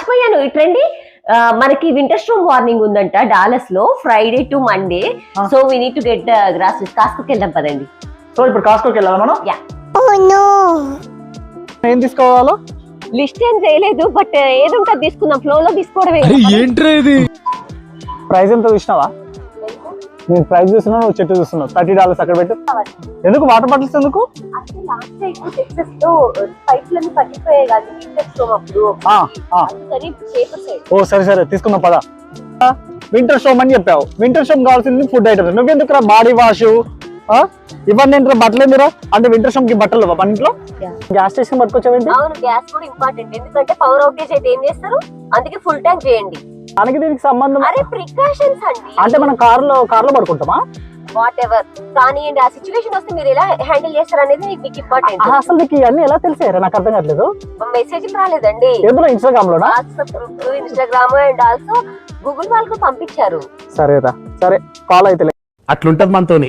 మర్చిపోయాను ఇట్రండి. మనకి వింటర్ స్టోమ్ వార్నింగ్ ఉందంట డాలస్ లో, Friday to Monday. So we need to get groceries. కాస్కోకి వెళ్దాం పదండి. సో ఇప్పుడు కాస్కోకి వెళ్ళాలా మనం? యా. ఏం తీసుకోవాలో లిస్ట్ ఏం చేయలేదు, బట్ ఏది ఉంటే తీసుకుందాం. ఫ్లో లో తీసుకోవడమే. ఏంట్రా ఇది? ప్రైస్ ఎంత చూసినావా? నేను ప్రైస్ చూస్తున్నావు, నువ్వు చెట్టు చూస్తున్నావు. $30 అక్కడ పెట్టు. ఎందుకు వాటర్ బాటిల్స్ ఎందుకు? అసలు లాస్ట్ టైం టెక్సస్ లో పైప్స్ అన్ని పట్టిపోయాయి కదా వింటర్ స్టోమ్ అప్పుడు. అందుకని పేపర్ సైడ్. ఓ సరే సరే తీసుకుందాం పద. వింటర్ స్టోమ్ అని చెప్పావు. వింటర్ స్టోమ్ కావాల్సింది ఫుడ్ ఐటమ్స్. నువ్వెందుకురా బాడీ వాష్ ఇవన్నీ ఏంటో బట్టలు ఎందుకురా? అంటే వింటర్ స్టోమ్ కి బట్టలు మన ఇంట్లో గ్యాస్ స్టేషన్ పట్టుకొచ్చావేంటి? అవును, గ్యాస్ కూడా ఇంపార్టెంట్. ఎందుకంటే పవర్ అవుటేజ్ అయితే ఏం చేస్తారు, అందుకే ఫుల్ ట్యాంక్ చేయండి. దానికి దీనికి సంబంధం? అరే ప్రికాషన్స్ అండి. అంటే మనం కార్లో పడుకుంటామా? వాట్ ఎవర్ కానివ్వండి, ఆ సిచ్యువేషన్ వస్తే మీరు ఎలా హ్యాండిల్ చేస్తారు అనేది మీకు ఇంపార్టెంట్. అసలు నీకు ఇవన్నీ ఎలా తెలిసారా? నాకు అర్థం కావట్లేదు. మెసేజ్ రాలేదండి ఎందులో? ఇన్స్టాగ్రామ్ లోనా? ఇన్స్టాగ్రామ్ అండ్ ఆల్సో గూగుల్ వాళ్ళకు పంపించారు. సరేరా, సరే కాల్ అయితే అట్లుంటది మనతోని.